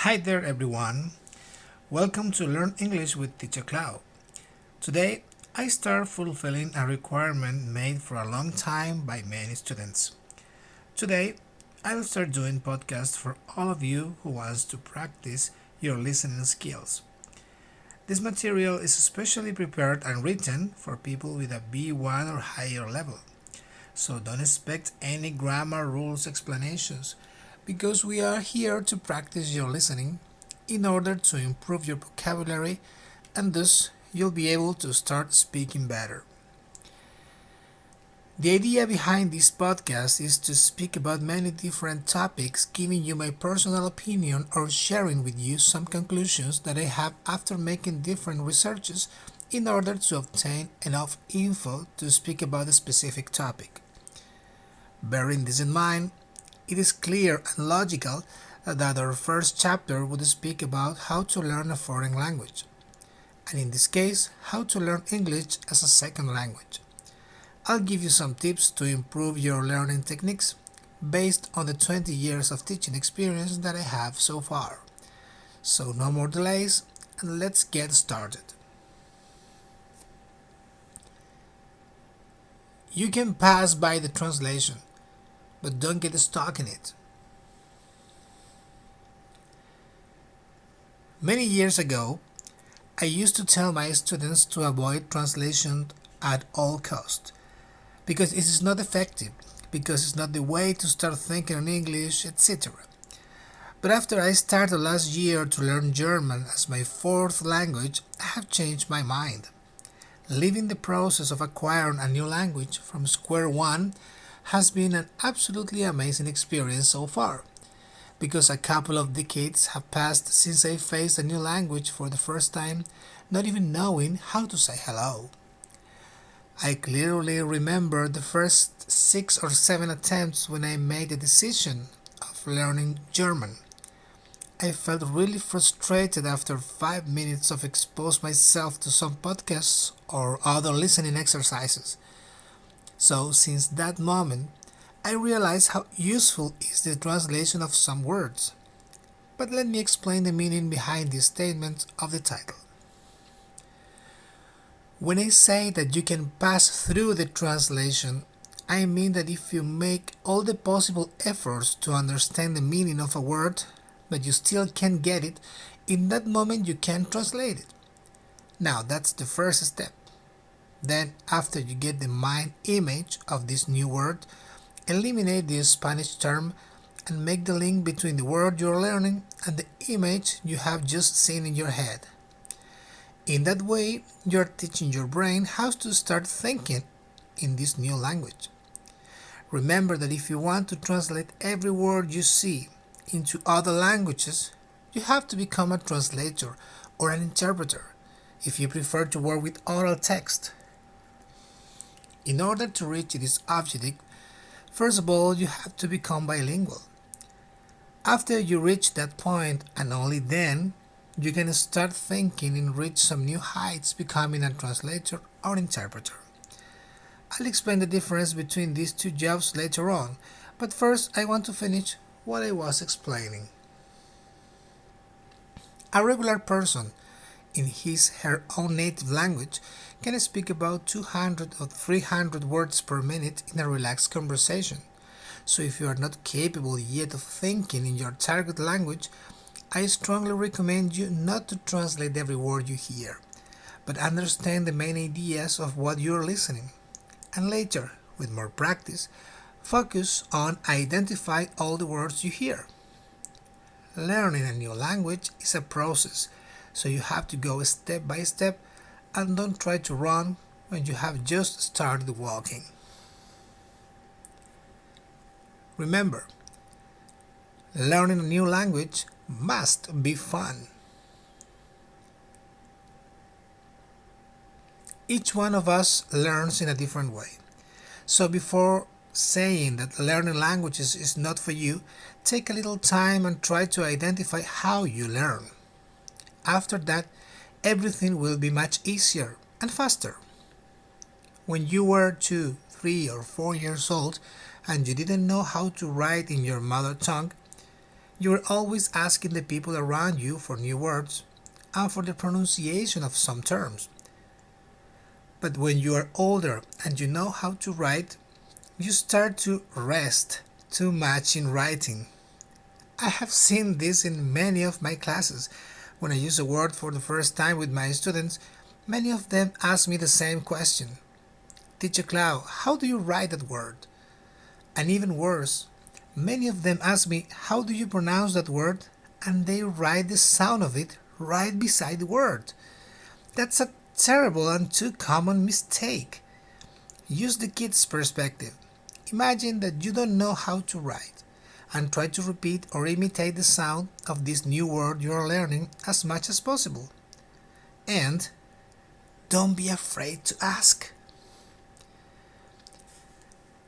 Hi there everyone. Welcome to Learn English with Teacher Cloud. Today, I start fulfilling a requirement made for a long time by many students. Today, I will start doing podcasts for all of you who wants to practice your listening skills. This material is especially prepared and written for people with a B1 or higher level. So don't expect any grammar rules explanations because we are here to practice your listening in order to improve your vocabulary and thus you'll be able to start speaking better. The idea behind this podcast is to speak about many different topics, giving you my personal opinion or sharing with you some conclusions that I have after making different researches in order to obtain enough info to speak about a specific topic. Bearing this in mind, it is clear and logical that our first chapter would speak about how to learn a foreign language, and in this case, how to learn English as a second language. I'll give you some tips to improve your learning techniques based on the 20 years of teaching experience that I have so far. So no more delays and let's get started. You can pass by the translation, but don't get stuck in it. Many years ago, I used to tell my students to avoid translation at all costs because it is not effective, because it's not the way to start thinking in English, etc. But after I started last year to learn German as my fourth language, I have changed my mind. Leaving the process of acquiring a new language from square one has been an absolutely amazing experience so far, because a couple of decades have passed since I faced a new language for the first time, not even knowing how to say hello. I clearly remember the first 6 or 7 attempts when I made the decision of learning German. I felt really frustrated after 5 minutes of expose myself to some podcasts or other listening exercises. So since that moment, I realized how useful is the translation of some words. But let me explain the meaning behind the statement of the title. When I say that you can pass through the translation, I mean that if you make all the possible efforts to understand the meaning of a word, but you still can't get it, in that moment you can translate it. Now that's the first step. Then, after you get the mind image of this new word, eliminate the Spanish term and make the link between the word you're learning and the image you have just seen in your head. In that way, you're teaching your brain how to start thinking in this new language. Remember that if you want to translate every word you see into other languages, you have to become a translator or an interpreter if you prefer to work with oral text. In order to reach this objective, first of all, you have to become bilingual. After you reach that point, and only then, you can start thinking and reach some new heights becoming a translator or interpreter. I'll explain the difference between these two jobs later on, but first I want to finish what I was explaining. A regular person in his/her own native language can speak about 200 or 300 words per minute in a relaxed conversation. So if you are not capable yet of thinking in your target language, I strongly recommend you not to translate every word you hear, but understand the main ideas of what you're listening. And later, with more practice, focus on identify all the words you hear. Learning a new language is a process, so you have to go step by step and don't try to run when you have just started walking. Remember, learning a new language must be fun. Each one of us learns in a different way. So before saying that learning languages is not for you, take a little time and try to identify how you learn. After that, everything will be much easier and faster. When you were 2, 3 or 4 years old and you didn't know how to write in your mother tongue, You are always asking the people around you for new words and for the pronunciation of some terms. But when you are older and you know how to write, you start to rest too much in writing. I have seen this in many of my classes. When I use a word for the first time with my students, many of them ask me the same question. Teacher Clau, how do you write that word? And even worse, many of them ask me, how do you pronounce that word? And they write the sound of it right beside the word. That's a terrible and too common mistake. Use the kid's perspective. Imagine that you don't know how to write and try to repeat or imitate the sound of this new word you are learning as much as possible. And don't be afraid to ask.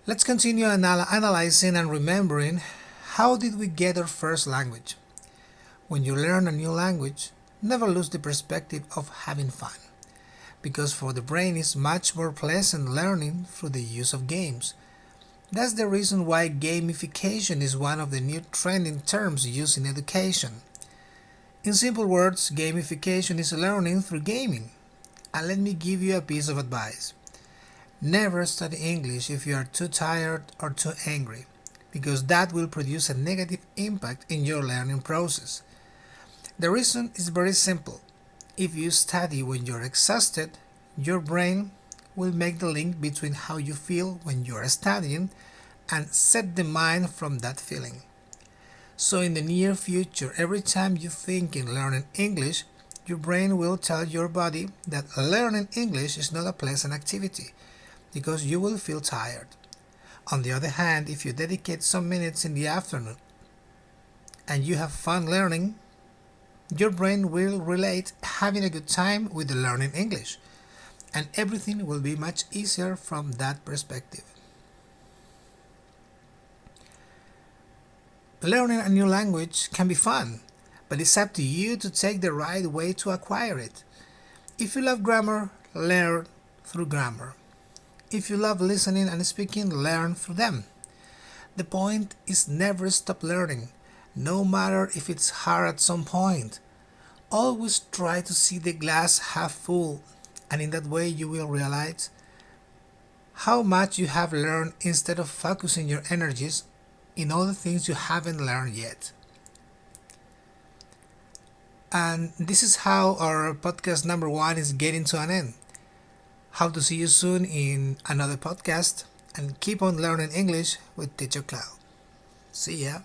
Let's continue analyzing and remembering how did we get our first language. When you learn a new language, never lose the perspective of having fun, because for the brain it's much more pleasant learning through the use of games. That's the reason why gamification is one of the new trending terms used in education. In simple words, gamification is learning through gaming. And let me give you a piece of advice. Never study English if you are too tired or too angry, because that will produce a negative impact in your learning process. The reason is very simple. If you study when you're exhausted, your brain will make the link between how you feel when you are studying and set the mind from that feeling. So in the near future, every time you think in learning English, your brain will tell your body that learning English is not a pleasant activity, because you will feel tired. On the other hand, if you dedicate some minutes in the afternoon and you have fun learning, your brain will relate having a good time with learning English, and everything will be much easier from that perspective. Learning a new language can be fun, but it's up to you to take the right way to acquire it. If you love grammar, learn through grammar. If you love listening and speaking, learn through them. The point is never stop learning, no matter if it's hard at some point. Always try to see the glass half full, and in that way you will realize how much you have learned instead of focusing your energies in all the things you haven't learned yet. And this is how our podcast number 1 is getting to an end. Hope to see you soon in another podcast, and keep on learning English with Teacher Cloud. See ya.